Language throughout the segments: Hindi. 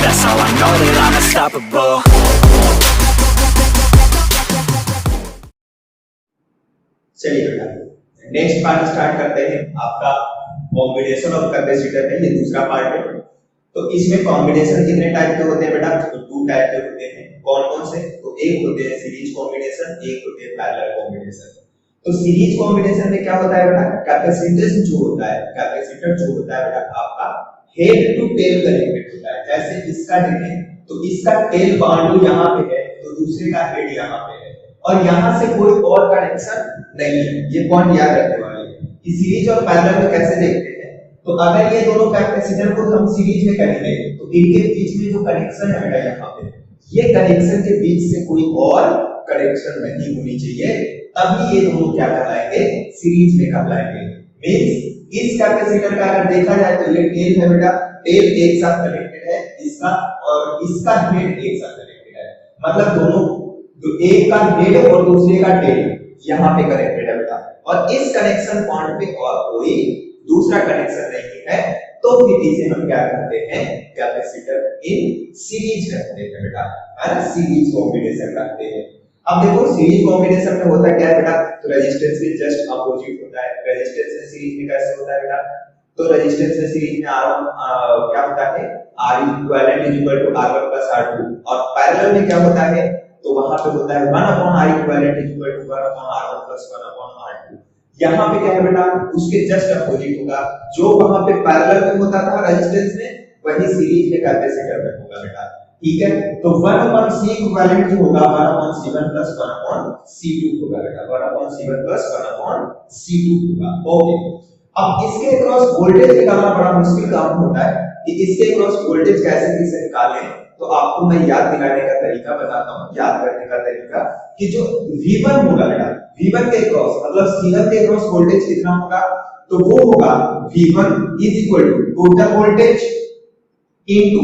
That's how I know that I'm unstoppable. चलिए बेटा नेक्स्ट पार्ट स्टार्ट करते हैं। आपका कॉम्बिनेशन ऑफ कैपेसिटर है, ये दूसरा पार्ट है। तो इसमें कॉम्बिनेशन कितने टाइप के होते हैं बेटा? तो टू टाइप के होते हैं। कौन कौन से? तो एक होते हैं सीरीज कॉम्बिनेशन, एक होते हैं पैरेलल कॉम्बिनेशन। तो सीरीज कॉम्बिनेशन में क्या होता है बेटा? कैपेसिटेंस जो होता है, कैपेसिटर जो होता है बेटा आपका हेड टू टेल कनेक्टेड होता है। जैसे इसका देखें तो इसका टेल बाउंड्री यहाँ पे है, तो दूसरे का हेड यहाँ पे है, और यहाँ से कोई और कनेक्शन नहीं है। ये पॉइंट याद रखने वाले हैं कि सीरीज और पैरेलल में कैसे देखते हैं। तो अगर ये दोनों कैपेसिटर को हम सीरीज में करेंगे तो इनके बीच में जो कनेक्शन है बेटा यहाँ पे, ये कनेक्शन के बीच से कोई और कनेक्शन नहीं होनी चाहिए, तभी ये दोनों क्या कहलाएंगे? सीरीज में कहलाएंगे। मींस इस कैपेसिटर का अगर देखा जाए तो ये टेल है बेटा, टेल एक साथ कनेक्टेड है इसका, और इसका हेड एक साथ कनेक्टेड है। मतलब दोनों जो एक का हेड और दूसरे का टेल यहाँ पे कनेक्टेड है बेटा, और इस कनेक्शन पॉइंट पे और कोई दूसरा कनेक्शन नहीं है, तो फिर इसे हम क्या कहते हैं? कैपेसिटर इन सीरीज कहते हैं बेटा, है ना? सीरीज कॉम्बिनेशन कहते हैं। अब देखो सीरीज कॉम्बिनेशन में होता क्या है बेटा? तो रेजिस्टेंस के जस्ट अपोजिट होता है। रेजिस्टेंस से सीरीज में कैसे होता है बेटा? तो रेजिस्टेंस से सीरीज में क्या होता है? R equivalent is equal to R1 plus R2, और पैरेलल में क्या होता है? तो वहां पे होता है 1 upon R equivalent is equal to 1 upon R1 plus 1 upon R2। यहाँ पे क्या है बेटा? उसके जस्ट अपोजिट होगा। जो वहां पे पैरेलल में होता था रेजिस्टेंस में, वही सीरीज में कैपेसिटर में होगा बेटा। ठीक है, तो 1 अपॉन C इक्विवेलेंट जो होगा 1 upon C1 plus 1 upon C2 होगा बेटा। 1 upon C1 plus 1 upon C2 होगा। ओके, अब इसके अक्रॉस वोल्टेज निकालना बड़ा मुश्किल काम होता है कि इसके अक्रॉस वोल्टेज कैसे निकालें। तो आपको मैं याद दिलाने का तरीका बताता हूं, याद करने का तरीका, कि जो V1 होगा बेटा, V1 के अक्रॉस मतलब C1 के अक्रॉस वोल्टेज कितना होगा? तो वो होगा V1 is equal to total voltage into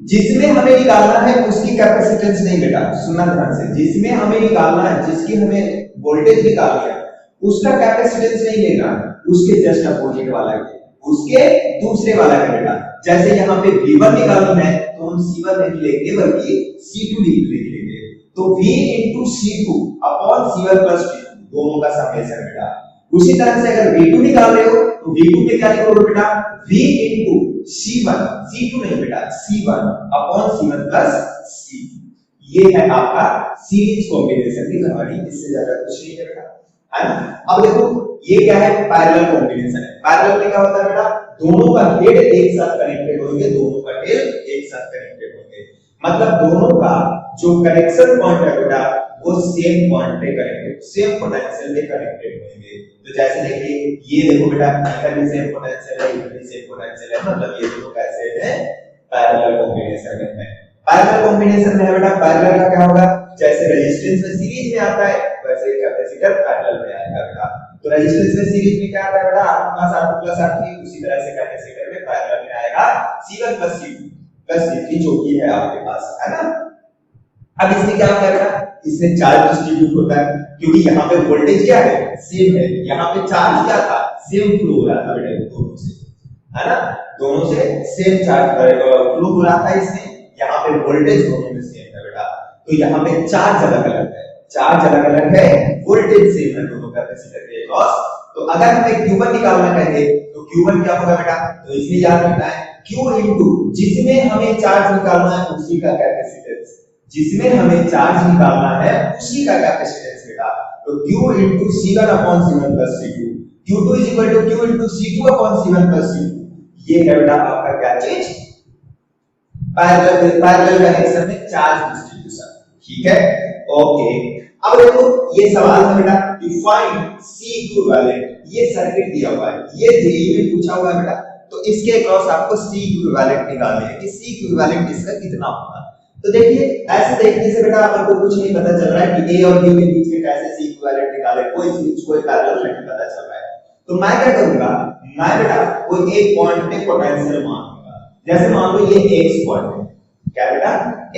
जिसमें हमें निकालना है उसकी कैपेसिटेंस नहीं बेटा, सुनना ध्यान से, जिसमें हमें निकालना है, जिसकी हमें वोल्टेज निकालनी है, उसका कैपेसिटेंस नहीं लेना, उसके जस्ट अपोजिट वाला है, उसके दूसरे वाला है बेटा। जैसे यहाँ पे V1 निकालना है तो हम C1 नहीं लेंगे बल्कि C2 लिखेंगे। तो V into C2 upon C1 plus C2 दोनों का समेशन बेटा। उसी तरह से अगर V2 निकाल रहे हो तो V2 में क्या लिखोगे बेटा? V into C1, C2 नहीं बेटा, C1 upon C1 plus C2। ये है आपका सीरीज कॉम्बिनेशन की कहानी, इससे ज्यादा कुछ नहीं है बेटा, है ना? अब देखो ये क्या है? पैरेलल कॉम्बिनेशन है। पैरेलल में क्या होता है बेटा? दोनों का हेड एक साथ कनेक्टेड होंगे, दोनों का टेल एक साथ कनेक्टेड होंगे। मतलब दोनों का जो कनेक्शन पॉइंट है बेटा वो सेम पॉइंट पे कनेक्टेड, सेम पोटेंशियल पे कनेक्टेड होंगे। तो जैसे देखिए ये देखो बेटा, इधर भी सेम पोटेंशियल है, इधर भी सेम पोटेंशियल है, मतलब ये दोनों कैसे हैं? पैरेलल कॉम्बिनेशन में है। पैरेलल कॉम्बिनेशन में है बेटा, पैरेलल का क्या होगा? जैसे रेजिस्टेंस में सीरीज में आता है वैसे कैपेसिटर पैरेलल में आएगा बेटा। तो रेजिस्टेंस में सीरीज में क्या आता है बेटा? R1 प्लस R2, उसी तरह से कैपेसिटर में पैरेलल में आएगा C1 plus C2 plus C3 जो कि है आपके पास, है ना? अब इसमें क्या होता है बेटा? इसमें चार्ज डिस्ट्रीब्यूट होता है, क्योंकि यहाँ पे वोल्टेज क्या है? सेम है। यहाँ पे चार्ज क्या था? सेम फ्लो हो रहा था बेटा दोनों से, है ना? दोनों से सेम चार्ज फ्लो हो रहा था इसमें। यहाँ पे वोल्टेज दोनों में सेम है बेटा, तो यहाँ पे चार्ज अलग अलग है, चार्ज अलग अलग है, वोल्टेज सेम है दोनों कैपेसिटर के अक्रॉस। तो अगर हमें Q1 निकालना कहेंगे तो Q1 क्या होगा बेटा? तो इसमें याद रखना है Q इनटू जिसमें हमें चार्ज निकालना है उसी का कैपेसिटेंस, जिसमें हमें चार्ज निकालना है उसी का कैपेसिटेंस बेटा। तो Q into C1 upon C1 plus C2, Q2 is equal to Q into C2 upon C1 plus C2। ये है बेटा आपका क्या चीज? पैरेलल कनेक्शन में चार्ज डिस्ट्रीब्यूशन। ठीक है, ओके। अब देखो ये सवाल है बेटा कि फाइंड C इक्विवेलेंट, ये सर्किट दिया हुआ है, ये जेईई में पूछा हुआ है बेटा। तो इसके अक्रॉस आपको C इक्विवेलेंट निकालना है कि C इक्विवेलेंट इसका कितना होगा। तो देखिए ऐसे देखने से बेटा आपको कुछ नहीं पता चल रहा है कि A और B के बीच में कैसे C इक्विवेलेंट निकाले, कोई पैरेलल नहीं पता चल रहा है। तो मैं क्या करूंगा? मैं बेटा कोई एक पॉइंट पे पोटेंशियल मानूंगा। जैसे मान लो ये X पॉइंट है, क्या बेटा?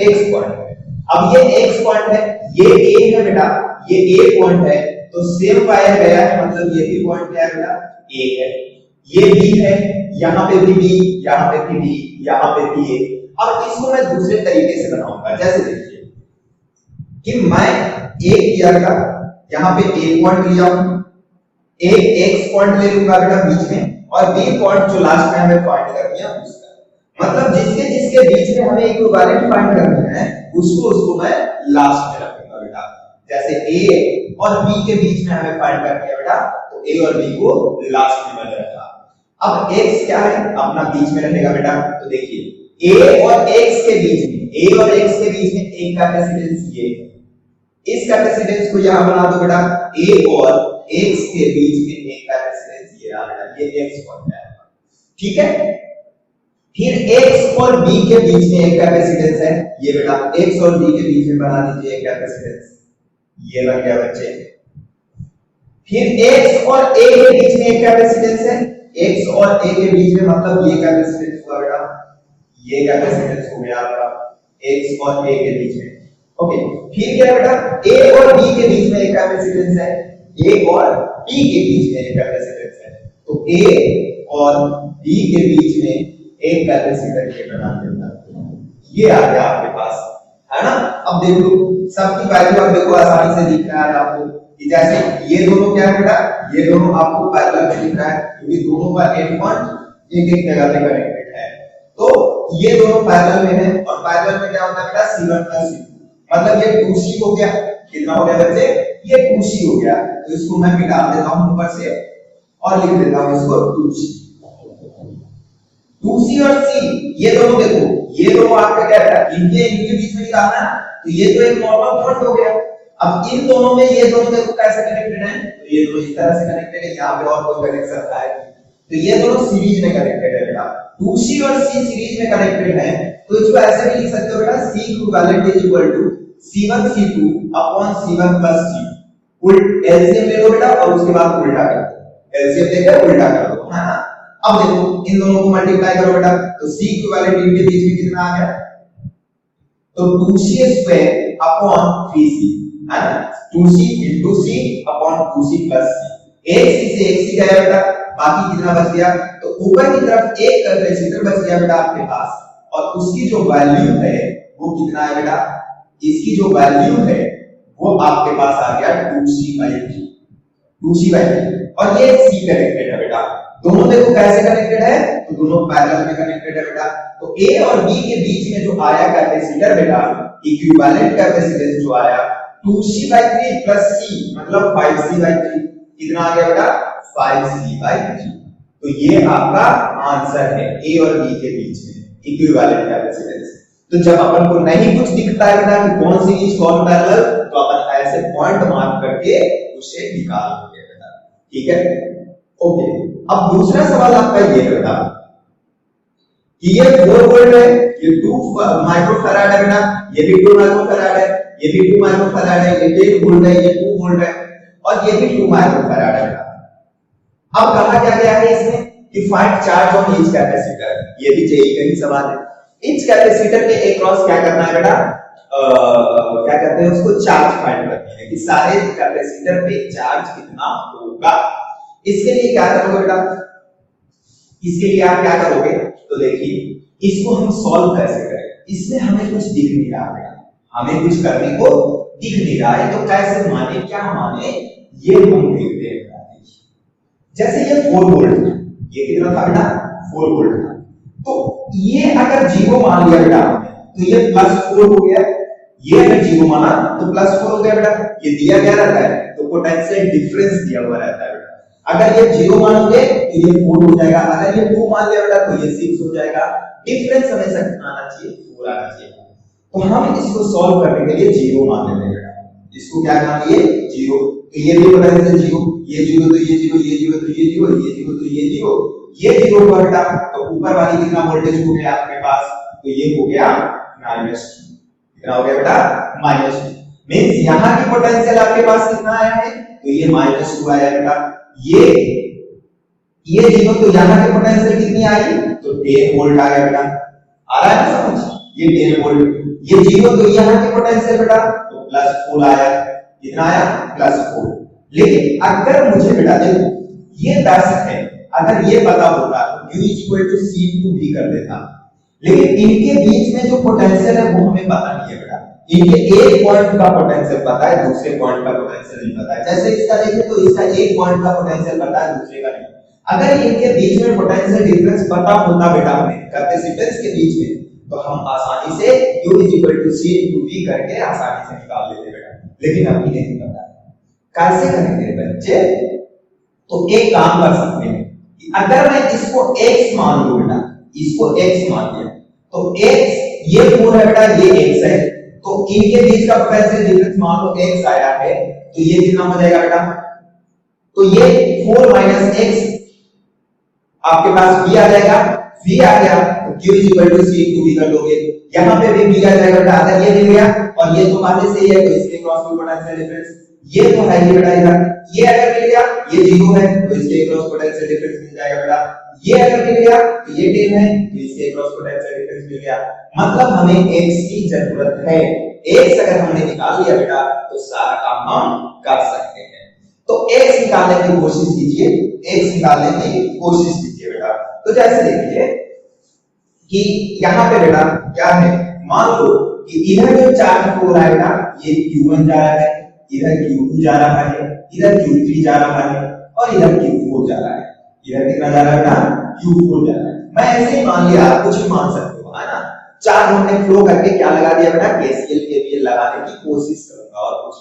X पॉइंट है। अब ये X पॉइंट है, ये A है बेटा, ये A पॉइंट है, तो सेम वायर गया है, मतलब ये भी पॉइंट क्या है बेटा? A है। ये B है, यहाँ पे भी बी, यहाँ पे भी बी, यहाँ पे भी ए। अब इसको मैं दूसरे तरीके से बनाऊंगा, जैसे देखिए कि मैं एक ईयर का यहाँ पे ए पॉइंट लिया हूं, एक एक्स पॉइंट ले लूंगा बेटा बीच में, और बी पॉइंट जो लास्ट में हमें फाइंड करनी है उसका, मतलब जिसके जिसके बीच में हमें इक्विवेलेंट फाइंड करना है उसको मैं लास्ट में रखूंगा बेटा। जैसे ए और बी के बीच में हमें फाइंड करनी है बेटा, तो ए और बी को लास्ट में मैंने रखा। अब x क्या है, अपना बीच में रहेगा बेटा। तो देखिए a और x के बीच में, a और x के बीच में एक कैपेसिटेंस ये है, इस कैपेसिटेंस को यहां बना दो बेटा, a और x के बीच में एक कैपेसिटेंस ये आ रहा है, ये x पॉइंट है, ठीक है। फिर x और b के बीच में एक कैपेसिटेंस है ये बेटा, x और b के बीच में बना दीजिए एक कैपेसिटेंस, ये बन गया बच्चे। फिर x और a के बीच में एक कैपेसिटेंस है, x और a के बीच में मतलब ये कैपेसिटेंस हुआ बेटा, ये कैपेसिटेंस हो गया आपका x और a के बीच में, ओके। फिर क्या बेटा, a और b के बीच में एक कैपेसिटेंस है, a और b के बीच में एक कैपेसिटेंस है, तो a और b के बीच में एक कैपेसिटर के बना देता, ये आ गया आपके पास, है ना। अब देखो सबकी वैल्यू आप देखो आसानी से दिख रहा है आपको कि जैसे ये दोनों क्या है बेटा, ये दोनों आपको पैरेलल में दिख रहा है क्योंकि दोनों का एंड पॉइंट एक एक जगह पे कनेक्टेड है, तो ये दोनों पैरेलल में है। और पैरेलल में क्या होता है बेटा, C1 + C2, मतलब ये 2C हो गया, कितना हो गया बच्चे, ये 2C हो गया। तो इसको मैं मिटा देता हूं ऊपर से और लिख देता हूं इसको 2C। 2C और C ये दोनों देखो, ये दोनों आपका क्या है, इनके बीच में निकालना है, तो ये तो एक नॉर्मल पॉइंट हो गया। अब इन दोनों में ये दोनों देखो कैसे कनेक्टेड हैं, तो ये दोनों इस तरह से कनेक्टेड है, यहाँ पे और कोई कनेक्शन है, तो ये दोनों सीरीज में कनेक्टेड है बेटा। 2C और C सीरीज में कनेक्टेड है, तो इसको ऐसे भी लिख सकते हो बेटा, C equivalent is equal to C1 C2 upon C1 + C2। उल्ट एलसीएम ले लो बेटा और उसके बाद उल्टा कर दो, एलसीएम लेकर उल्टा कर दो, है ना। अब देखो इन दोनों को मल्टीप्लाई करो बेटा, तो C इक्विवेलेंट इनके बीच में कितना आ गया, तो 2C² अपॉन 3C, है ना, 2C * C upon 2C + C। एक C से एक C गया बेटा, बाकी कितना बच गया, तो ऊपर की तरफ एक कैपेसिटर बच गया बेटा आपके पास, और उसकी जो वैल्यू है वो कितना है बेटा, इसकी जो वैल्यू है वो आपके पास आ गया 2C/3, 2C/3। और ये C कनेक्टेड है बेटा, दोनों देखो कैसे कनेक्टेड है, तो दोनों पैरेलल में कनेक्टेड है बेटा। तो A और B के बीच में जो आया कैपेसिटर बेटा, इक्विवेलेंट कैपेसिटेंस जो आया 2C/3 + C मतलब 5C/3, कितना आ गया बेटा, 5C/3। तो ये आपका आंसर है A और B के बीच में इक्विवेलेंट कैपेसिटेंस। तो जब अपन को नहीं कुछ दिखता है बेटा कि कौन सीरीज कौन पैरेलल, तो अपन ऐसे पॉइंट मार्क करके उसे निकाल लेंगे बेटा, ठीक है, ओके। अब दूसरा सवाल आपका ये बेटा कि ये 4 वोल्ट है, ये 2 माइक्रोफैराड है बेटा, ये भी 2 माइक्रोफैराड है, ये भी 2 माइक्रोफैराड है, ये 1 वोल्ट है, ये 2 वोल्ट है, और ये भी 2 माइक्रोफैराड है बेटा। अब कहा क्या गया है इसमें कि find charge on each capacitor, ये भी जेईई का ही सवाल है। ईच कैपेसिटर के अक्रॉस क्या करना है बेटा, क्या कहते हैं उसको, चार्ज फाइंड करनी है कि सारे कैपेसिटर पे चार्ज कितना होगा। इसके लिए क्या करोगे बेटा, इसके लिए आप क्या करोगे, तो देखिए इसको हम सॉल्व कैसे करें, इसमें हमें कुछ दिख नहीं रहा बेटा, हमें कुछ करने को दिख नहीं रहा है, तो कैसे माने क्या माने ये हम देखते हैं। जैसे ये 4 वोल्ट है, ये कितना था बेटा, 4 वोल्ट था, तो ये अगर 0 मान लिया बेटा तो ये +4 हो गया, ये अगर 0 माना तो +4 हो गया बेटा। ये दिया गया रहता है तो पोटेंशियल डिफरेंस दिया हुआ रहता है बेटा, अगर ये 0 मानोगे तो ये 4 हो जाएगा, अगर ये 2 मान लिया बेटा तो ये 6 हो जाएगा, डिफरेंस हमेशा कितना आना चाहिए, 4 आना चाहिए। तो हम इसको सॉल्व करने के लिए 0 मान लेते हैं बेटा, इसको क्या मान लिए 0, तो ये भी पोटेंशियल 0, ये 0 तो ये 0, ये 0 तो ये 0, ये 0 तो ये 0, ये 0 हुआ बेटा, तो ऊपर वाली कितना वोल्टेज हो गया आपके पास, तो ये हो गया -2, कितना हो गया बेटा, -2, मींस यहां की पोटेंशियल आपके पास कितना आया है, तो ये -2 आया बेटा। ये 0 तो यहां की पोटेंशियल कितनी आई, तो 10 वोल्ट आ गया बेटा, आ रहा है समझ, ये 10 वोल्ट। ये 0 तो यहां की पोटेंशियल बेटा, तो +4 आया, कितना आया, +4। लेकिन अगर मुझे बेटा देखो ये 10 है, अगर ये पता होता तो Q is equal to C into V कर देता, लेकिन इनके बीच में जो पोटेंशियल है वो हमें पता नहीं है बेटा। इनके एक पॉइंट का पोटेंशियल पता है, दूसरे पॉइंट का पोटेंशियल नहीं पता है। जैसे इसका देखें तो इसका एक पॉइंट का पोटेंशियल पता है, दूसरे का नहीं। अगर इनके बीच में पोटेंशियल डिफरेंस पता होता बेटा हमें कैपेसिटेंस के बीच में, तो हम आसानी से Q is equal to C into V करके आसानी से निकाल लेते बेटा, लेकिन अभी नहीं पता। कैसे करेंगे बच्चे? तो एक काम कर सकते हैं कि अगर मैं इसको x मान लूं बेटा, इसको x मान लिया, तो x ये 4 है बेटा, ये x है, तो इनके बीच का पोटेंशियल डिफरेंस मान लो x आया है, तो ये कितना हो जाएगा बेटा? तो ये 4 माइनस x आपके पास v आ जाएगा, v आ गया तो q is equal to c into v कर दोगे, यहां पे भी v आ जाएगा बेटा। अगर ये मिल गया और ये तो पहले से ही है, तो इसके क्रॉस में पोटेंशियल डिफरेंस ये तो है ये बेटा इधर, ये अगर मिल गया ये 0 है तो इसके क्रॉस पोटेंशियल डिफरेंस मिल जाएगा बेटा। ये अगर मिल गया तो ये 10 है तो इसके क्रॉस पोटेंशियल डिफरेंस मिल गया। मतलब हमें x की जरूरत है, x अगर हमने निकाल लिया बेटा तो सारा काम हम कर सकते हैं। तो x निकालने की कोशिश कीजिए, x निकालने की कोशिश कीजिए बेटा। तो जैसे देखिए कि यहाँ पे बेटा क्या है, मान लो कि इधर जो चार्ज हो रहा है बेटा ये q1 जा रहा है, इधर q2 जा रहा है, इधर q3 जा रहा है और इधर q4 जा रहा है। इधर कितना जा रहा है बेटा? q4 जा रहा है। मैं ऐसे ही मान लिया, आप कुछ भी मान सकते हो, है ना। चार्ज हमने फ्लो करके क्या लगा दिया बेटा? KCL KVL लगाने की कोशिश करूंगा और कुछ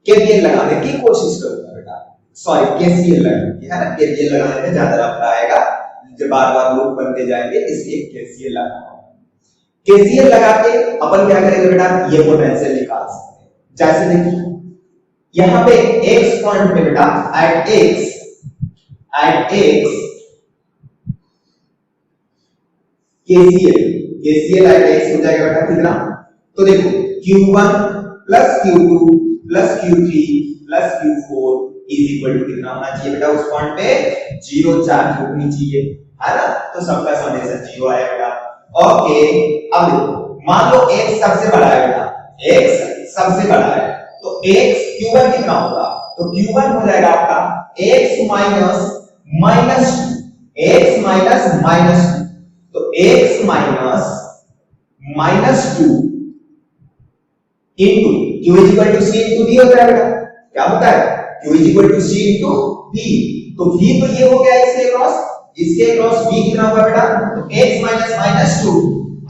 KVL लगाने की कोशिश करूंगा बेटा, सॉरी KCL लगाने की, है ना। KVL लगाने में ज्यादा रफ्ता आएगा, जब बार-बार लूप बनते जाएंगे, इसलिए KCL लगाऊंगा। KCL लगा के अपन क्या करेंगे बेटा? ये पोटेंशियल निकाल सकते हैं। जैसे देखिए यहां पे x पॉइंट पे बेटा at x KCL at x हो जाएगा बेटा कितना? तो देखो q1 plus q2 plus q3 plus q4 is equal to कितना होना चाहिए बेटा? उस पॉइंट पे 0 चार्ज होनी चाहिए, है ना। तो सबका समेशन 0 आया बेटा। ओके, अब देखो मान लो x सबसे बड़ा है बेटा, x सबसे बड़ा है, तो x q1 कितना होगा? तो q1 हो जाएगा आपका x minus minus 2, x minus minus 2, तो x minus minus 2 into q is equal to c into v होता है बेटा। क्या होता है? q is equal to c into v, तो v तो ये हो गया इसके क्रॉस v कितना हुआ बेटा? तो x minus minus 2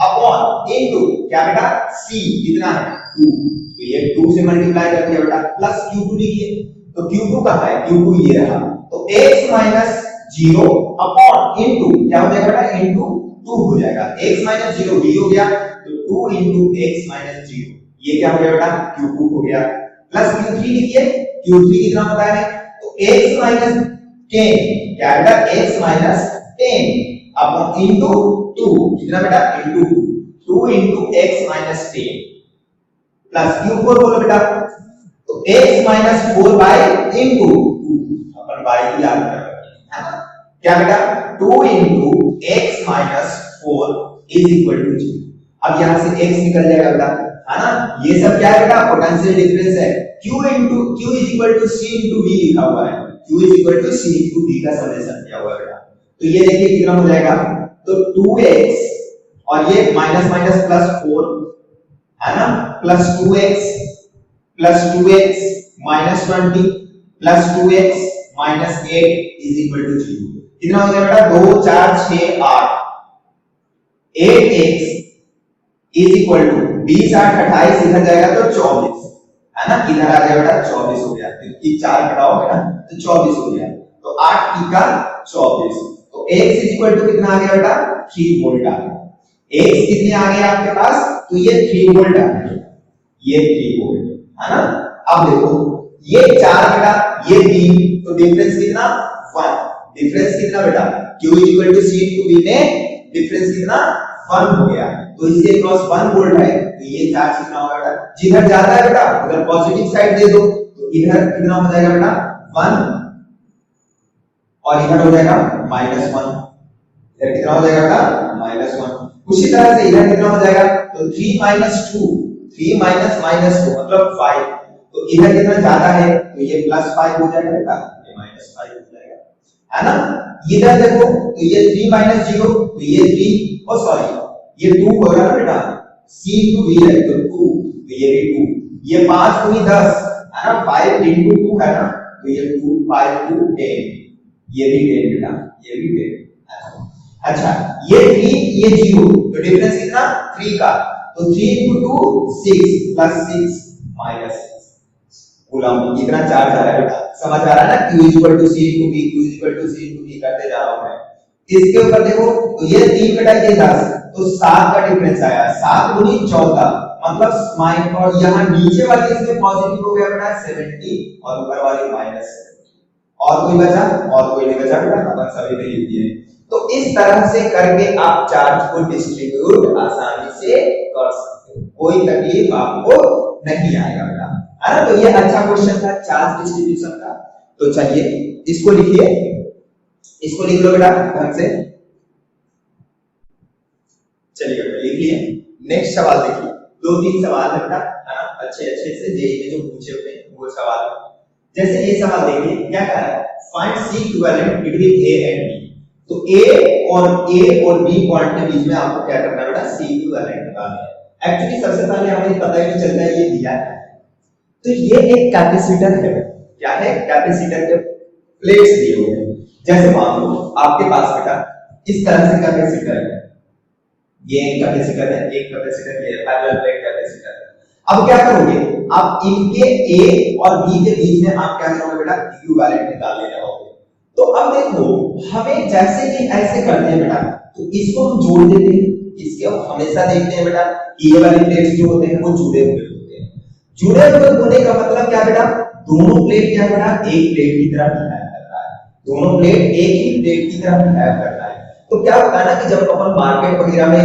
upon into क्या बेटा? c कितना है? 2, तो ये 2 से मल्टीप्लाई कर दिया बेटा, प्लस q2 लिखिए, तो q2 कहां है? q2 ये रहा, तो x माइनस 0 अपॉन इनटू क्या हो जाएगा बेटा? इनटू 2 हो जाएगा। x माइनस 0 v हो गया, तो 2 इनटू x माइनस 0 ये क्या हो गया बेटा? q2 हो गया, प्लस q3 लिखिए, q3 कितना होता है? तो x माइनस 10 क्या बेटा? x माइनस 10 अपॉन इनटू 2 कितना बेटा? Into 2 into x minus 10 plus q4 बोलो बेटा, तो x माइनस 4 बाय इनटू 2 अपन बाय की याद कर रहे हैं, क्या बेटा? 2 into x minus 4 is equal to 0। अब यहां से x निकल जाएगा बेटा, है ना। ये सब क्या है बेटा? पोटेंशियल डिफरेंस है। q is equal to c into v लिखा हुआ है, q is equal to c into v का समेशन दिया हुआ है बेटा। तो ये देखिए कितना हो जाएगा? तो 2x और ये माइनस माइनस प्लस 4, है ना, plus 2x minus 20 plus 2x minus 8 is equal to 0। कितना हो गया बेटा? 2 4 6 8 8x इज इक्वल टू 20 8 28 इधर जाएगा तो 24, है ना। इधर आ गया बेटा 24 हो गया, क्योंकि 4 घटाओ बेटा तो 24 हो गया, तो 8 की का 24, तो x इज इक्वल टू कितना आ गया बेटा? 3 वोल्ट आ गया। x कितने आ गए आपके पास? तो ये 3 वोल्ट आ गया, ये 3 वोल्ट, है ना। अब देखो ये 4 बेटा, ये 3, तो डिफरेंस कितना? 1। डिफरेंस कितना बेटा? q is equal to c into v में डिफरेंस कितना? 1 हो गया, तो इसके क्रॉस 1 वोल्ट है, तो ये चार्ज कितना होगा बेटा? जिधर जाता है बेटा उधर पॉजिटिव साइड दे दो, तो इधर कितना हो जाएगा बेटा? 1 और इधर हो जाएगा -1। इधर कितना हो जाएगा बेटा? -1। उसी तरह से इधर कितना हो जाएगा? तो 3 - 2, 3 - -2 मतलब 5, तो इधर कितना ज्यादा है तो ये +5 हो जाएगा बेटा, ये -5 हो जाएगा, है ना। इधर देखो तो ये 3 माइनस 0 तो ये 3 और सॉरी ये 2 हो गया ना बेटा, c into v है तो 2 तो ये भी 2, ये 5 दूनी 10 है ना, 5 into 2 है ना तो ये 2 5 2 10, ये भी 10 बेटा, ये भी 10। अच्छा ये 3 ये 0 तो डिफरेंस कितना 3 का, तो 3 into 2 6 plus 6 minus 6 कूलम इतना चार्ज आ रहा है बेटा, समझ आ रहा है ना, q equal to c into v, q equal to c into v करते जा रहा हूं मैं। इसके ऊपर देखो तो ये 3 बेटा ये 10 तो 7 का डिफरेंस आया, 7 गुनी 14 मतलब माइनस, और यहाँ नीचे वाली इसमें पॉजिटिव हो गया बेटा 70 और ऊपर वाली माइनस 70। और कोई बचा? और कोई नहीं बचा बेटा, अपन सभी पे लिख दिए। तो इस तरह से करके आप चार्ज को डिस्ट्रीब्यूट आसानी से कर सकते हो, कोई तकलीफ आपको नहीं आएगा बेटा, है ना। तो ये अच्छा क्वेश्चन था चार्ज डिस्ट्रीब्यूशन का। तो चलिए इसको लिखिए, इसको लिख लो बेटा ढंग से। चलिए बेटा लिख लिए। नेक्स्ट सवाल देखिए, 2-3 सवाल है बेटा, है ना, अच्छे से जेईई में जो पूछे हुए हैं वो सवाल। जैसे ये सवाल देखिए क्या कहा है, find C equivalent between A and B. तो ए और बी पॉइंट के बीच में आपको क्या करना है बेटा, सी इक्विवेलेंट निकालना है। एक्चुअली सबसे पहले हमें पता ही नहीं चलता है ये दिया है, तो ये एक कैपेसिटर है। क्या है? कैपेसिटर के प्लेट्स दिए हुए हैं। जैसे मान लो आपके पास बेटा इस तरह से कैपेसिटर है, ये एक कैपेसिटर है, एक कैपेसिटर ये पैरेलल प्लेट कैपेसिटर है। अब क्या करोगे आप, इनके ए और बी के बीच में आप क्या करोगे बेटा, इक्विवेलेंट निकालने जाओगे। तो अब देखो हमें जैसे कि ऐसे करते हैं बेटा, तो इसको हम जोड़ देते हैं, इसके हम हमेशा देखते हैं बेटा ये वाले प्लेट्स जो होते हैं वो जुड़े हुए होते हैं। जुड़े हुए होने का मतलब क्या बेटा, दोनों प्लेट क्या बेटा एक प्लेट की तरह बिहेव कर रहा है, दोनों प्लेट एक ही प्लेट की तरह बिहेव कर रहा है। तो क्या होता है ना कि जब अपन मार्केट वगैरह में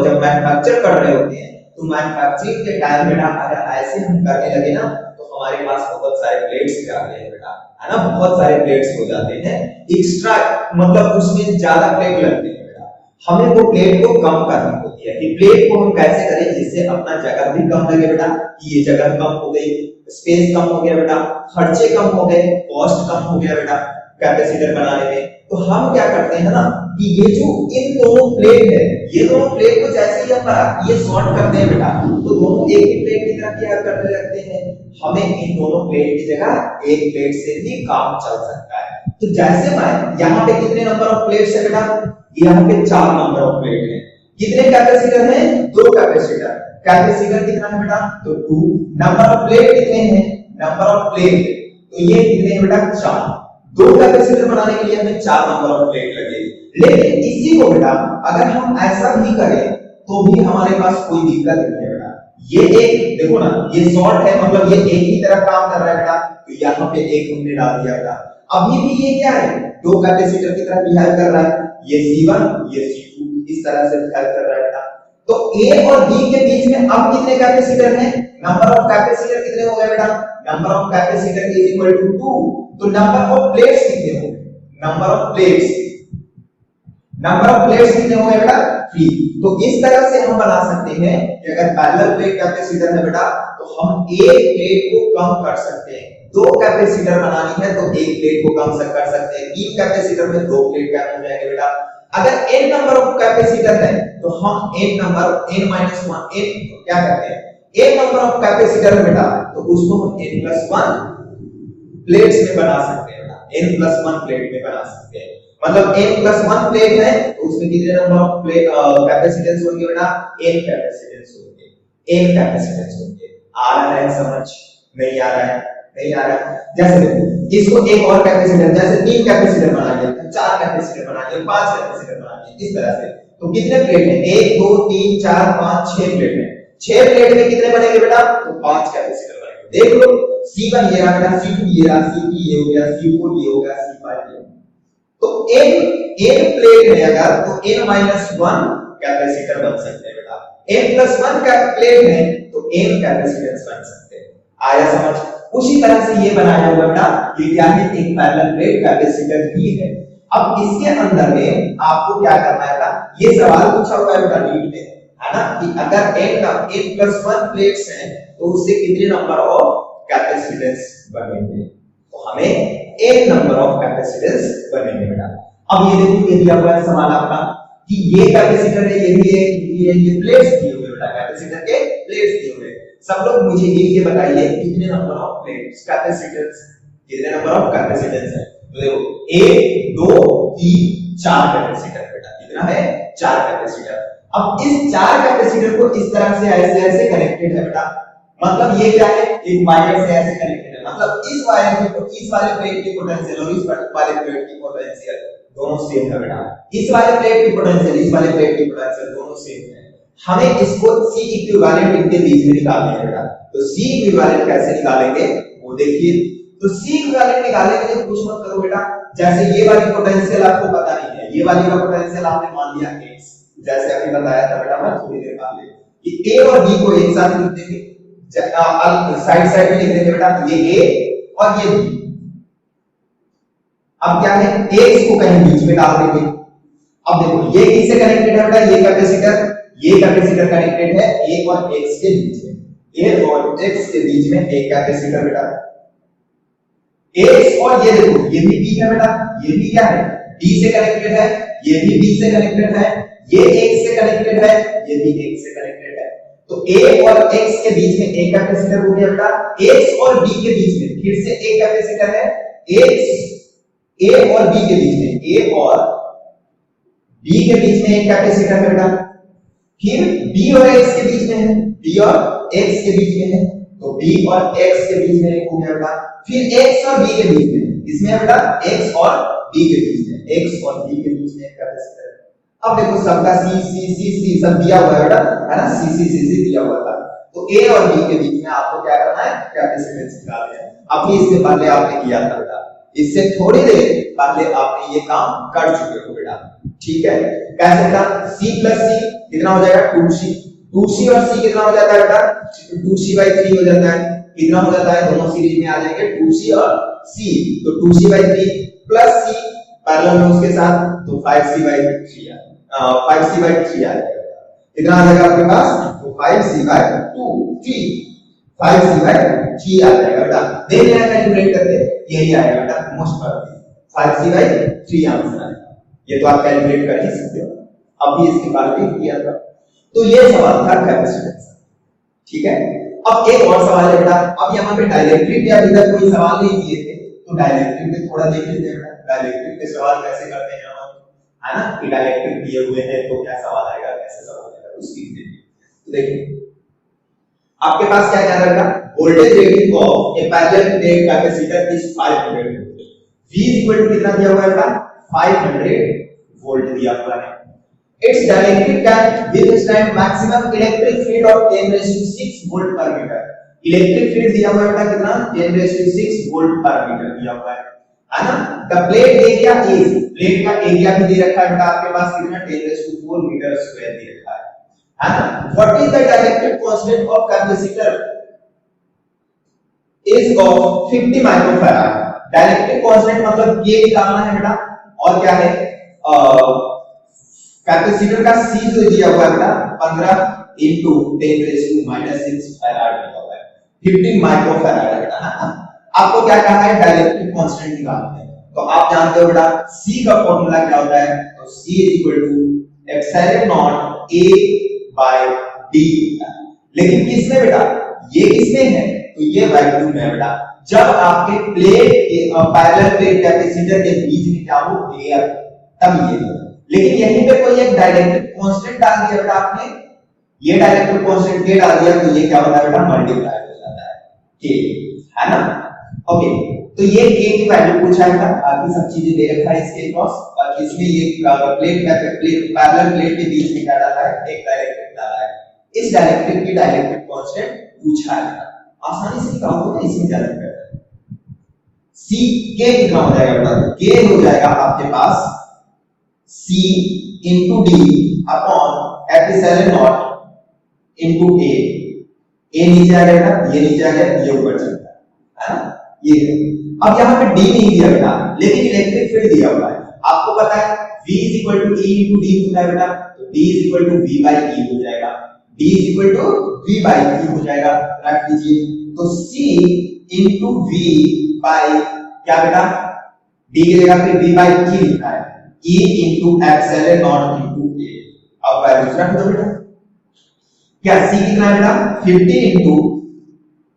जब मैन्युफैक्चर कर रहे होते हैं, तो मैन्युफैक्चरिंग के टाइम बेटा अगर ऐसे हम करने लगे ना, तो हमारे पास बहुत सारे प्लेट्स जाते हैं बेटा, है ना, बहुत सारे प्लेट्स हो जाते हैं एक्स्ट्रा, मतलब उसमें ज्यादा प्लेट लगते हैं बेटा। हमें वो प्लेट को कम करनी होती है कि प्लेट को हम कैसे करें जिससे अपना जगह भी कम लगे बेटा, कि ये जगह कम हो गई, स्पेस कम हो गया बेटा, खर्चे कम हो गए, कॉस्ट कम हो गया बेटा कैपेसिटर बनाने में। तो हम क्या करते हैं ना कि ये जो इन दोनों प्लेट है, ये दोनों प्लेट को जैसे ही हम ये शॉर्ट करते हैं बेटा, तो दोनों एक ही प्लेट की तरह क्या करने लगते हैं, हमें इन दोनों प्लेट की जगह एक प्लेट से भी काम चल सकता है। तो जैसे मैं यहाँ पे कितने नंबर ऑफ प्लेट्स है बेटा, यहाँ पे 4 नंबर ऑफ प्लेट है। कितने कैपेसिटर हैं? 2 कैपेसिटर। कैपेसिटर कितना है बेटा, तो 2। नंबर ऑफ प्लेट कितने हैं? नंबर ऑफ प्लेट तो ये कितने हैं बेटा, 4। 2 कैपेसिटर बनाने के लिए हमें 4 नंबर ऑफ प्लेट लगेगी। लेकिन इसी को बेटा अगर हम ऐसा भी करें तो भी हमारे पास कोई दिक्कत नहीं है बेटा। ये एक देखो ना, ये शॉर्ट है मतलब ये एक ही तरह काम कर रहा है बेटा, तो यहाँ पे एक हमने डाल दिया बेटा। अभी भी ये क्या है, 2 कैपेसिटर की तरह बिहेव कर रहा है, ये C1 ये C2 इस तरह से बिहेव कर रहा है बेटा। तो A और B के बीच में अब कितने कैपेसिटर हैं, नंबर ऑफ कैपेसिटर कितने हो गए बेटा, number of capacitor is equal to 2। तो नंबर ऑफ प्लेट्स कितने हो गए, नंबर ऑफ प्लेट्स कितने हो गए बेटा, 3। तो इस तरह से हम बना सकते हैं कि अगर पैरेलल प्लेट कैपेसिटर है बेटा तो हम एक प्लेट को कम कर सकते हैं। 2 कैपेसिटर बनानी है तो एक प्लेट को कम कर सकते हैं, 3 कैपेसिटर में 2 प्लेट कम हो जाएंगे बेटा। अगर n नंबर ऑफ कैपेसिटर है तो हम n क्या करते हैं, n नंबर ऑफ कैपेसिटर है बेटा तो उसको हम n+1 प्लेट्स में बना सकते हैं बेटा, n+1 प्लेट में बना सकते हैं। मतलब n+1 प्लेट है तो उसमें कितने नंबर ऑफ प्लेट कैपेसिटेंस होंगे बेटा, n कैपेसिटेंस होंगे। आ रहा है समझ, नहीं आ रहा है, नहीं आ रहा है। जैसे देखो इसको एक और कैपेसिटर, जैसे 3 कैपेसिटर बना लिया, 4 कैपेसिटर बना लिया, 5 कैपेसिटर बना लिया, इस तरह से। तो कितने प्लेट है, 1 2 3 4 5 6 प्लेट है। 6 प्लेट में कितने बनेंगे बेटा, तो 5 कैपेसिटर बनेंगे। देख लो C1 ये रहा बेटा, C2 ये रहा, C3 ये हो गया, C4 ये हो गया, C5 ये हो गया। तो n प्लेट है अगर तो n-1 कैपेसिटर बन सकते हैं बेटा, n+1 का प्लेट है तो n कैपेसिटर्स बन सकते हैं। आया समझ? उसी तरह से ये बनाया हुआ बेटा, ये क्या है, एक पैरेलल प्लेट कैपेसिटर ही है। अब इसके अंदर में आपको क्या करना है बेटा, ये सवाल पूछा हुआ है बेटा नीट में, है ना, कि अगर n+1 प्लेट्स हैं तो उससे कितने नंबर ऑफ कैपेसिटेंस बनेंगे। तो तो हमें एक नंबर ऑफ कैपेसिटेंस बनेंगे बेटा। अब ये देखो, ये दिया हुआ है सवाल आपका कि ये कैपेसिटर है, ये प्लेट्स दिए हुए बेटा, कैपेसिटर के प्लेट्स दिए हुए। सब लोग मुझे ये बताइए कितने नंबर ऑफ प्लेट्स कैपेसिटेंस, कितने नंबर ऑफ कैपेसिटेंस है। तो देखो 1 2 3 4 कैपेसिटर बेटा, कितना है 4 कैपेसिटर। अब इस 4 कैपेसिटर को इस तरह से ऐसे कनेक्टेड है बेटा, मतलब ये क्या है, एक वायर से ऐसे कनेक्टेड है, मतलब इस वायर को इस वाले प्लेट की पोटेंशियल और इस वाले प्लेट की पोटेंशियल दोनों सेम है बेटा। इस वाले प्लेट की पोटेंशियल, इस वाले प्लेट की पोटेंशियल दोनों सेम है। हमें इसको C इक्विवेलेंट इनके बीच में निकालना है बेटा। तो C इक्विवेलेंट कैसे निकालेंगे वो देखिए। तो C इक्विवेलेंट निकालने के लिए कुछ मत करो बेटा, जैसे ये वाली पोटेंशियल आपको पता नहीं है, ये वाली का पोटेंशियल आपने मान लिया x, जैसे अभी बताया था बेटा मैं थोड़ी देर पहले कि A और B को एक साथ लिख देंगे, साइड में लिख देंगे बेटा, ये A और ये B। अब क्या है, x को कहीं बीच में डाल देंगे। अब देखो ये किससे कनेक्टेड है बेटा, ये कैपेसिटर कनेक्टेड है a और x के बीच में, a और x के बीच में एक कैपेसिटर बेटा, x और ये देखो ये भी b है बेटा, ये भी क्या है b से कनेक्टेड है, ये भी b से कनेक्टेड है, ये x से कनेक्टेड है, ये भी x से कनेक्टेड है। तो a और x के बीच में एक कैपेसिटर हो गया बेटा, x और b के बीच में फिर से एक कैपेसिटर है, x a और b के बीच में, a और b के बीच में एक कैपेसिटर है बेटा, फिर b और x के बीच में है, b और x के बीच में है, तो b और x के बीच में एक हो गया बेटा, फिर x और b के बीच में, इसमें है बेटा x और b के बीच में, x और b के बीच में एक कैपेसिटर है। अब देखो सबका c सब दिया हुआ है बेटा, है ना, c दिया हुआ था। तो a और b के बीच में आपको क्या करना है, कैपेसिटेंस निकालना है। अभी इससे पहले आपने किया था बेटा, इससे थोड़ी देर पहले आपने ये काम कर चुके हो बेटा, ठीक है। कैसे बेटा, c प्लस c कितना हो जाएगा 2c, 2c और c कितना हो जाता है बेटा 2c/3 हो जाता है, कितना हो जाता है, दोनों सीरीज में आ जाएंगे 2c और c, तो 2c/3 प्लस c पैरेलल में उसके साथ, तो 5c/3 5c/3 आ जाएगा। कितना आ जाएगा आपके पास, तो 5c/2 3 5c/3 आ जाएगा बेटा। देख लेना कैलकुलेट करके, यही आएगा बेटा मोस्ट प्रोबेबली 5c/3 आंसर आएगा। ये तो आप कैलकुलेट कर ही सकते हो, अभी इसके बारे में किया था। तो ये सवाल था कैपेसिटेंस, ठीक है। अब एक और सवाल है बेटा, अब यहाँ पे डाइलेक्ट्रिक के अभी तक कोई सवाल नहीं दिए थे, तो डाइलेक्ट्रिक पे थोड़ा देख लेते हैं बेटा, डाइलेक्ट्रिक के सवाल कैसे करते हैं हम, है ना, कि डाइलेक्ट्रिक दिए हुए हैं तो क्या सवाल आएगा, कैसे सवाल आएगा उसकी देखिए। तो देखिए आपके पास क्या क्या रहेगा, voltage rating of a parallel plate capacitor is 500 volt, V equal to कितना दिया हुआ है बेटा 500 वोल्ट दिया हुआ है। Its dielectric can withstand maximum electric field of 10⁶ volt पर मीटर। इलेक्ट्रिक फील्ड दिया हुआ है बेटा कितना 10⁶ वोल्ट पर मीटर दिया हुआ है ना। The plate area is, plate का एरिया भी दे रखा है बेटा आपके पास कितना 10⁴ मीटर स्क्वायर दे रखा है ना। What is the dielectric constant of capacitor is of 50 microfarad. Dielectric constant मतलब K निकालना है बेटा, और क्या है कैपेसिटर का C जो दिया हुआ है बेटा 15 into 10⁻⁻⁶ फैराड दिया हुआ है, 50 माइक्रोफैराड है बेटा, है ना। आपको क्या कहा है, डाइलेक्ट्रिक कांस्टेंट निकालना है। तो आप जानते हो बेटा C का फार्मूला क्या होता है, तो C = ε0 A/d होता है। लेकिन किसमें बेटा, ये किसमें है, तो ये वैक्यूम में है बेटा। जब आपके प्लेट के पैरेलल प्लेट कैपेसिटर के बीच में क्या हो एयर, तब ये है। लेकिन यहीं पे कोई एक डाइलेक्ट्रिक कांस्टेंट डाल दिया बेटा आपने, ये डाइलेक्ट्रिक कांस्टेंट K डाल दिया, तो ये क्या होता है बेटा मल्टीप्लाई हो जाता है K, है ना। ओके, तो ये K की वैल्यू पूछा है बेटा, बाकी सब चीजें दे रखा है इसके क्रॉस, और इसमें ये प्लेट पैरेलल प्लेट के बीच में क्या डाला है, एक डाइलेक्ट्रिक डाला है। इस डाइलेक्ट्रिक की डाइलेक्ट्रिक कांस्टेंट पूछा है, आसानी से निकाल दो, इसमें ज्यादा बेटर है। C K कितना हो जाएगा बेटा, K हो जाएगा आपके पास C into D upon ε0 into A। A नीचे आ गया बेटा, ये नीचे आ गया, ये ऊपर चलता है ना, ये है। अब यहाँ पे D नहीं दिया बेटा, लेकिन इलेक्ट्रिक फील्ड दिया हुआ है। आपको पता है V = E into D होता है बेटा, तो D = V/E हो जाएगा, D = V/E हो जाएगा, रख लीजिए। तो C into V/E क्या बेटा, d की जगह पे v बाई e लिखा है, e into epsilon not into a। अब वैल्यूज रख दो बेटा, क्या c कितना है बेटा 15 इंटू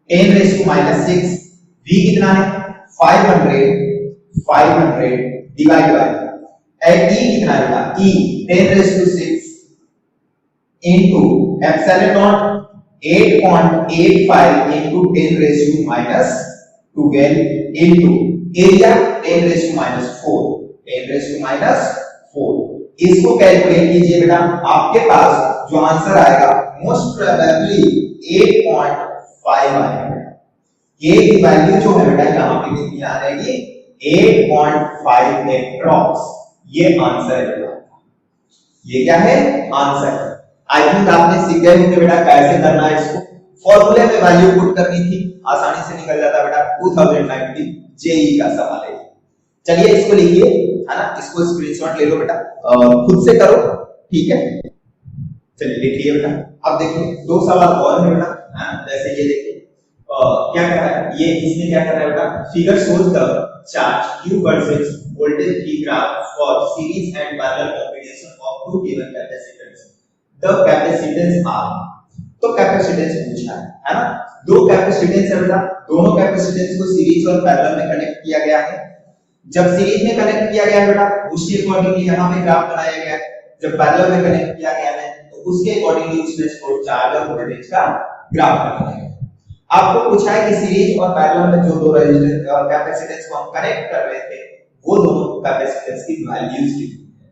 10 रेज़ टू -6, v कितना है 500 डिवाइड बाय e कितना है बेटा e 10 raise to 6 into epsilon naught 8.85 into 10 raise to -12 into area 10 raise to -4 इसको कैलकुलेट कीजिए बेटा, आपके पास जो आंसर आएगा मोस्ट प्रोबेबली 8.5 आएगा। k की वैल्यू जो है बेटा यहां पे कितनी आ जाएगी 8.5 एप्रॉक्स, ये आंसर है बेटा, ये क्या है आंसर। आई थिंक आपने सीख गए होंगे बेटा कैसे करना है इसको, फॉर्मूले में वैल्यू पुट करनी थी, आसानी से निकल जाता बेटा। 2019 जेईई का सवाल है। चलिए इसको लिखिए, है ना, इसको स्क्रीनशॉट ले लो बेटा, खुद से करो, ठीक है। चलिए लिखिए बेटा। अब देखिए दो सवाल और है बेटा, जैसे ये देखिए क्या कर रहा है, ये इसमें क्या कर रहा है बेटा, figure shows the charge q versus voltage v graph for series and parallel combination of two given capacitance, the capacitance are. तो कैपेसिटेंस पूछा है ना, दो कैपेसिटेंस है बेटा, दोनों कैपेसिटेंस को सीरीज और पैरेलल में कनेक्ट किया गया है। जब सीरीज में कनेक्ट किया गया है बेटा उसके अकॉर्डिंगली यहां पे ग्राफ बनाया गया है, जब पैरेलल में कनेक्ट किया गया है तो उसके अकॉर्डिंगली उसमें स्टोर्ड चार्ज और वोल्टेज का ग्राफ बनाया गया है। आपको पूछा है कि सीरीज और पैरेलल में जो दो रेजिस्टेंस और कैपेसिटेंस को हम कनेक्ट कर रहे थे वो दोनों कैपेसिटेंस की वैल्यूज कितनी है।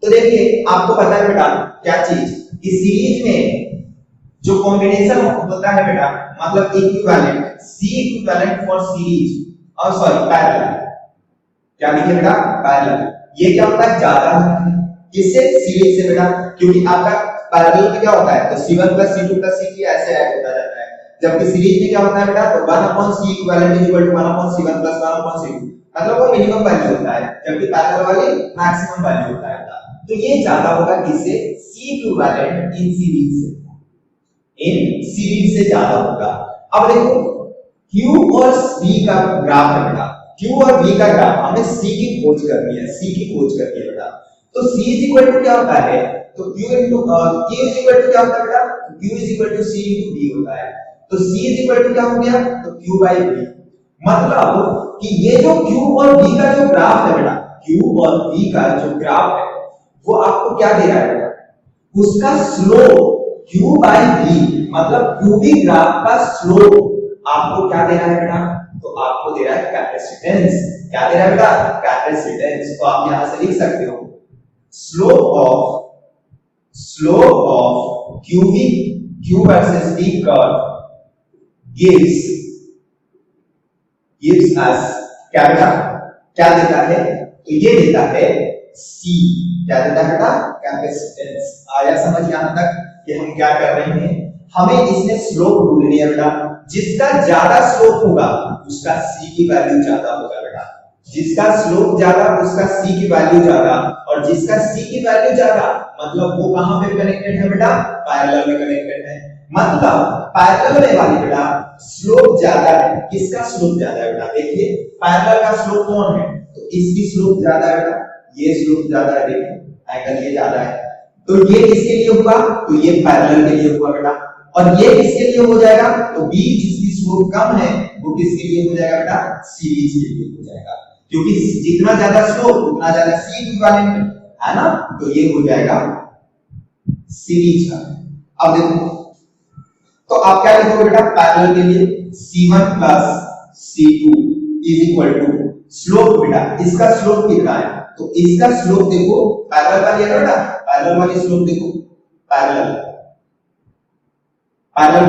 तो देखिए आपको पता है बेटा क्या चीज, कि सीरीज में जो कॉम्बिनेशन होता है बेटा, मतलब equivalent, C equivalent for series और सॉरी पैरेलल, क्या लिखे बेटा पैरेलल, ये क्या होता है ज्यादा किससे, सीरीज से बेटा, क्योंकि आपका पैरेलल में क्या होता है तो C1 C2 C3 ऐसे ऐड होता जाता है, जबकि सीरीज में क्या होता है बेटा तो 1/C equivalent equal to 1/C1 1/C2, मतलब वो मिनिमम वैल्यू होता है, जबकि पैरेलल वाली मैक्सिमम वैल्यू होता है। तो ये ज्यादा होगा किससे, C इक्विवेलेंट इन सीरीज से, इन सीरीज से ज्यादा होगा। अब देखो Q और V का ग्राफ है बेटा, Q और V का ग्राफ हमें C की खोज करनी है, C की खोज करनी है बेटा। तो C इज इक्वल टू क्या होता है, तो Q into Q is equal to क्या होता है बेटा, Q is equal to C into V होता है। तो C इज इक्वल टू क्या हो गया, तो Q बाई V, मतलब कि ये जो Q और V का जो ग्राफ है बेटा, Q और V का जो ग्राफ है वो आपको क्या दे रहा है बेटा, उसका स्लोप Q बाई V, मतलब QV ग्राफ का स्लोप आपको क्या दे रहा है बेटा, तो आपको दे रहा है कैपेसिटेंस। क्या दे रहा है बेटा, कैपेसिटेंस। तो आप यहां से लिख सकते हो slope of QV, Q versus V curve gives us क्या बेटा, क्या देता है, तो ये देता है C, क्या देता है बेटा कैपेसिटेंस। आया समझ यहां तक कि हम क्या कर रहे हैं, हमें इसमें स्लोप ढूंढनी है बेटा, जिसका ज्यादा स्लोप होगा उसका C की वैल्यू ज्यादा होगा बेटा, जिसका स्लोप ज्यादा उसका C की वैल्यू ज्यादा, और जिसका C की वैल्यू ज्यादा मतलब वो कहां पे कनेक्टेड है बेटा, पैरेलल में कनेक्टेड है, मतलब पैरेलल में वाली बेटा स्लोप ज्यादा है। किसका स्लोप ज्यादा है बेटा, देखिए पैरेलल का स्लोप कौन है, तो इसकी स्लोप ज्यादा है बेटा, ये स्लोप ज्यादा है, देखिए एंगल ये ज्यादा है, तो ये किसके लिए हुआ, तो ये पैरेलल के लिए हुआ बेटा, और ये किसके लिए हो जाएगा, तो B जिसकी स्लोप कम है वो किसके लिए हो जाएगा बेटा, सीरीज के लिए हो जाएगा, क्योंकि जितना ज्यादा स्लोप उतना ज्यादा C इक्विवेलेंट है ना, तो ये हो जाएगा सीरीज का। अब देखो तो आप क्या लिखोगे बेटा, पैरेलल के लिए C1 plus C2 is equal to slope बेटा, इसका स्लोप कितना है, तो इसका स्लोप देखो पैरेलल वाली है बेटा, पैरेलल वाली स्लोप देखो, पैरेलल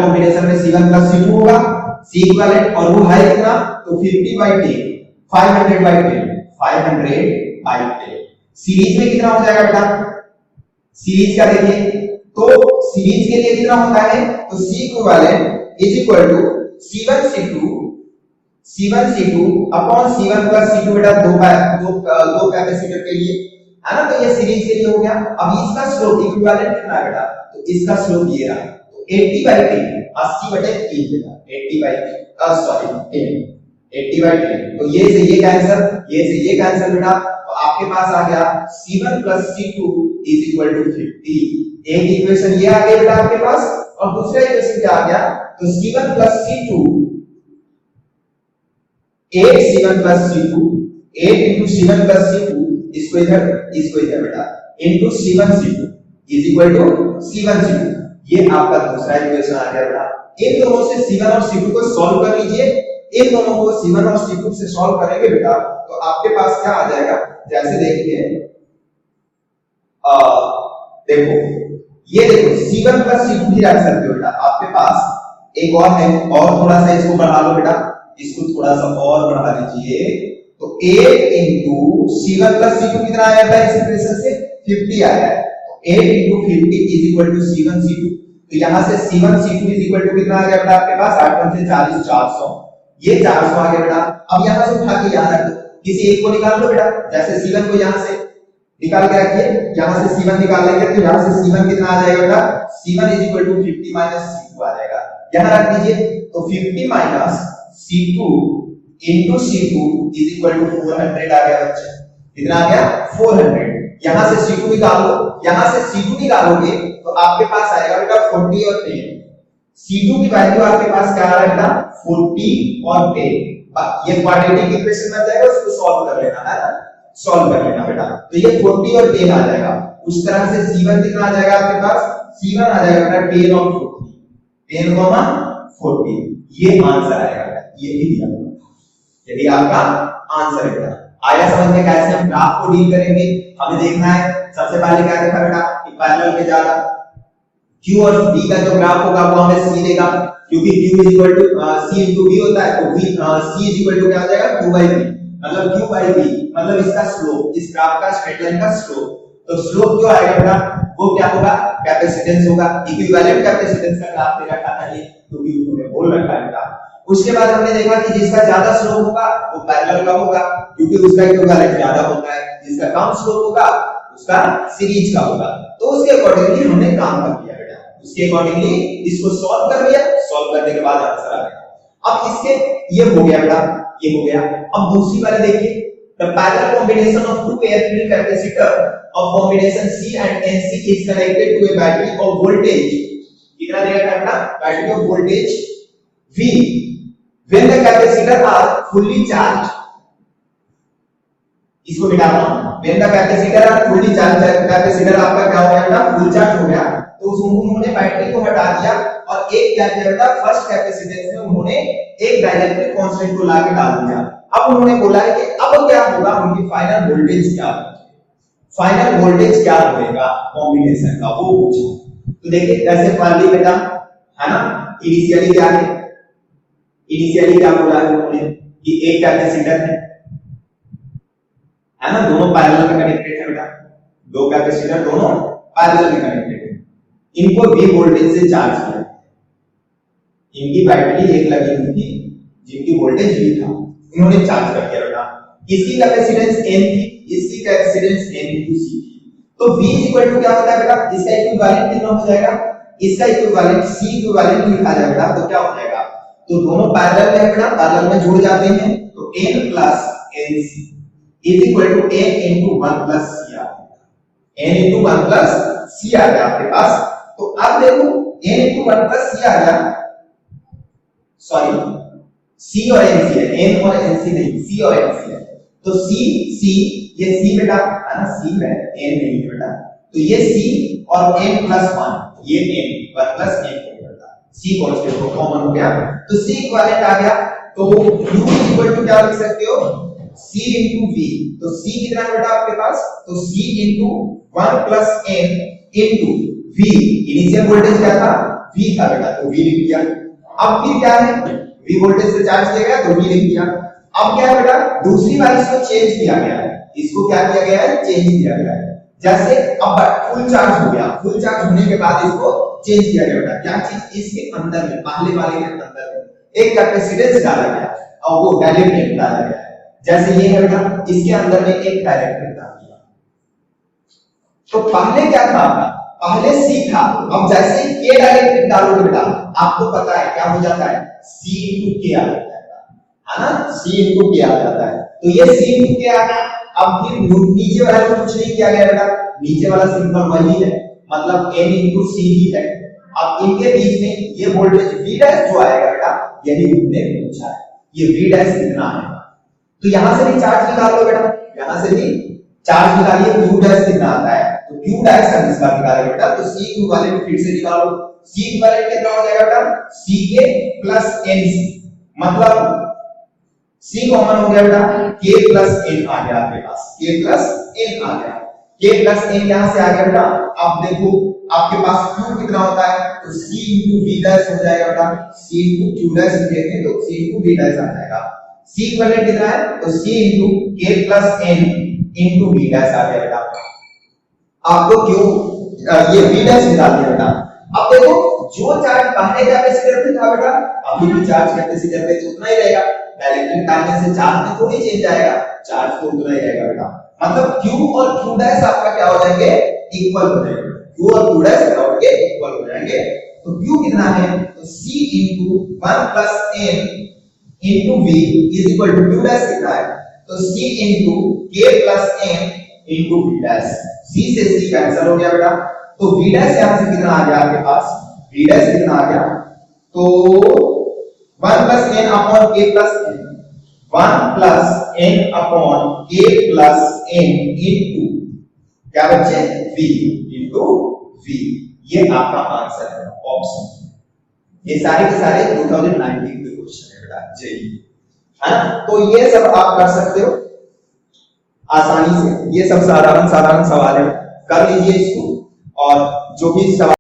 कॉम्बिनेशन में C1 प्लस C2 होगा, C इक्विवेलेंट, और वो है कितना, तो 50/10 500/10 सीरीज में कितना हो जाएगा बेटा, सीरीज का देखिए तो सीरीज के लिए कितना होता है, तो C equivalent is equal to C1 C2 upon C1 plus C2 बेटा, दो कैपेसिटर के लिए है ना, तो ये सीरीज के लिए हो गया। अब इसका स्लोप इक्विवेलेंट कितना है बेटा, तो इसका स्लोप ये रहा, तो 80/10 80/3 बेटा, 80/10 सॉरी 10 80/10। तो ये से ये कैंसिल, ये से ये कैंसिल बेटा, तो आपके पास आ गया C1 + C2 = 50। एक इक्वेशन ये आ गई बेटा आपके पास, और दूसरा इक्वेशन क्या आ गया, तो C1 + C2, 8 C1 + C2, 8 × C1 + C2, इसको इधर बेटा into C1 C2 C1 C2। ये आपका दूसरा इक्वेशन आ गया बेटा। इन दोनों से C1 और C2 को सॉल्व कर लीजिए। इन दोनों को C1 और C2 से सॉल्व करेंगे बेटा, तो आपके पास क्या आ जाएगा, जैसे देखिए देखो, ये देखो C1 + C2 भी रख सकते हो बेटा। आपके पास एक और है, और थोड़ा सा इसको बढ़ा लो बेटा, इसको थोड़ा सा और बढ़ा दीजिए, तो 8 × C1 + C2 कितना आया था इस इक्वेशन से, 50 आया है। तो 8 × 50 = C1 C2। तो यहां से C1 C2 कितना आ गया बेटा आपके पास, 8 × 40 400, ये 400 आ गया बेटा। अब यहां से उठा के यहां रख दो, किसी एक को निकाल लो बेटा, जैसे C1 को यहां से निकाल के रखिए, यहां से C1 निकाल लेंगे, तो यहां से C1 कितना आ जाएगा बेटा, C1 = 50 - C2 आ जाएगा। यहां रख दीजिए, तो 50 - C2 × C2 = 400 आ गया बच्चे। कितना आ गया, 400। यहां से C2 निकाल लो, यहां से C2 निकालोगे तो आपके पास आएगा बेटा 40 और 10। C2 की वैल्यू आपके पास क्या आ रहा है बेटा, 40 और 10। ये क्वाड्रेटिक इक्वेशन बन जाएगा, उसको सॉल्व कर लेना है ना, सॉल्व कर लेना बेटा। तो ये 40 और 10 आ जाएगा। उस तरह से C1 कितना आ जाएगा आपके पास, C1 आ जाएगा बेटा 10 और 40, 10, 40। ये आंसर आएगा, ये भी दिया हुआ, यही आपका आंसर है बेटा। आया समझ में कैसे हम ग्राफ को डील करेंगे, हमें देखना है। सबसे पहले क्या देखा बेटा कि पैरेलल पे जा रहा, Q और V का जो ग्राफ होगा वो हमें C देगा, क्योंकि Q C × V होता है, तो V C क्या आ जाएगा, Q/V, मतलब Q/V मतलब इसका स्लोप, इस ग्राफ का स्ट्रेट लाइन का स्लोप। तो स्लोप जो आएगा बेटा वो क्या होगा, कैपेसिटेंस होगा। इक्विवेलेंट कैपेसिटेंस का ग्राफ दे रखा था ये, क्योंकि उन्होंने बोल रखा है बेटा। उसके बाद हमने देखा कि जिसका ज्यादा स्लोप होगा वो पैरेलल का होगा, क्योंकि उसका इक्विवेलेंट ज्यादा होता है। जिसका कम स्लोप होगा उसका सीरीज का होगा। तो उसके अकॉर्डिंगली हमने काम कर लिया बेटा, उसके अकॉर्डिंगली इसको सॉल्व कर लिया। सॉल्व करने के बाद आंसर आ गया। अब इसके ये हो गया बेटा, ये हो गया। अब दूसरी वाले देखिए, the parallel combination of two pair field capacitor of combination C and NC is connected to a battery of voltage, कितना दे रखा है बेटा, battery of voltage V when the capacitor are fully charged। इसको मिटाना, when the capacitor are fully charged, capacitor आपका क्या हो गया बेटा, फुल चार्ज हो गया। तो उन्होंने बैटरी को हटा दिया और एक क्या किया बेटा, फर्स्ट कैपेसिटेंस में उन्होंने एक डाइलेक्ट्रिक कांस्टेंट को लाके डाल दिया। अब उन्होंने बोला है कि अब क्या होगा, उनकी फाइनल वोल्टेज क्या होगी, फाइनल वोल्टेज क्या होगा कॉम्बिनेशन का, वो पूछा। तो देखिए कैसे मान ली बेटा, है ना, इनिशियली क्या है, इनिशियली क्या बोला है उन्होंने कि एक कैपेसिटर है ना, दोनों पैरेलल में कनेक्टेड है बेटा, दो कैपेसिटर दोनों पैरेलल में कनेक्टेड है। इनको V वोल्टेज से चार्ज किया, इनकी बैटरी एक लगी हुई थी जिनकी वोल्टेज V था, इन्होंने चार्ज कर दिया बेटा। इसकी कैपेसिटेंस N थी, इसकी कैपेसिटेंस N × C थी। तो V क्या होता है बेटा, इसका इक्विवेलेंट कितना हो जाएगा, इसका इक्विवेलेंट C इक्विवेलेंट लिखा जाएगा। तो क्या हो जाएगा, तो दोनों पैरेलल में है बेटा, पैरेलल में जुड़ जाते हैं, तो N + NC is equal to N × 1 + C आ गया, N × 1 + C आ गया आपके पास। तो अब देखो N × 1 + C आ गया, सॉरी C और NC है, N और NC नहीं, C और NC है। तो C ये C बेटा है ना, C है, N नहीं है बेटा। तो ये C और N + 1, ये N 1 + N है बेटा, C कांस्टेंट को कॉमन हो गया, तो C इक्विवेलेंट आ गया। तो U क्या लिख सकते हो, C × V। तो C कितना है बेटा आपके पास, तो C × 1 + N × V। Initial voltage क्या था, V था बेटा, तो V लिख दिया। अब फिर क्या है, V वोल्टेज से चार्ज किया गया तो V लिख दिया। अब क्या है बेटा, दूसरी बार इसको चेंज किया गया है, इसको क्या किया गया है, चेंज किया गया है। जैसे अब फुल चार्ज हो गया, फुल चार्ज होने के बाद इसको चेंज किया गया बेटा, क्या चीज, इसके अंदर में, पहले वाले के अंदर में एक कैपेसिटेंस डाला गया और वो डायलेक्ट्रिक डाला गया है। जैसे ये है बेटा, इसके अंदर में एक डायलेक्ट्रिक डाल दिया। तो पहले क्या था, पहले C था, अब जैसे K डायलेक्ट्रिक डालोगे बेटा, आपको पता है क्या हो जाता है, C × K आ जाता है, है ना, c into k आ जाता है। तो ये c into k आ गया। अब फिर नीचे वाला को कुछ नहीं किया गया बेटा, नीचे वाला सिंपल वही है, मतलब n into c ही है। अब इनके बीच में ये वोल्टेज v डैश जो आएगा बेटा, यही हमने पूछा है, ये v डैश कितना है। तो यहां से भी चार्ज निकाल लो बेटा, यहां से भी चार्ज निकालिए, q डैश कितना आता है, तो q डैश का किसका निकालेंगे बेटा, तो c इक्विवेलेंट फिर से निकालो। c इक्विवेलेंट कितना हो जाएगा बेटा, ck प्लस nc, मतलब c कॉमन हो गया बेटा, k प्लस n आ गया आपके पास, k प्लस n आ गया, k प्लस n यहां से आ गया बेटा। अब देखो आपके पास q कितना होता है, तो c into v डैश हो जाएगा बेटा, c into q डैश लिखेंगे तो c into v डैश आ जाएगा। c इक्विवेलेंट कितना है, तो c into k plus n into v dash आ गया बेटा। आपको q ये v डैश निकाल दिया बेटा। अब देखो जो चार्ज पहले कैपेसिटर पे था बेटा, अभी भी चार्ज कैपेसिटर पे उतना ही रहेगा, डायरेक्टली डालने से चार्ज में थोड़ी चेंज आएगा, चार्ज तो उतना ही रहेगा बेटा। मतलब q और q डैश आपका क्या हो जाएंगे, इक्वल हो जाएंगे, q और q डैश क्या हो जाएंगे, इक्वल हो जाएंगे। तो q कितना है, तो c into 1 plus n into v is equal to q dash कितना है, तो c into k plus n into v dash, c से c कैंसिल हो गया बेटा। तो v डैश यहां से कितना आ गया आपके पास, v डैश कितना आ गया, तो 1 plus n upon k plus n, 1 plus n upon k plus n into क्या बच्चे, v into v, ये आपका आंसर है ऑप्शन। ये सारे के सारे 2019 के क्वेश्चन है बेटा, जेई है ना। तो ये सब आप कर सकते हो आसानी से, ये सब साधारण सवाल है, कर लीजिए इसको, और जो भी सवाल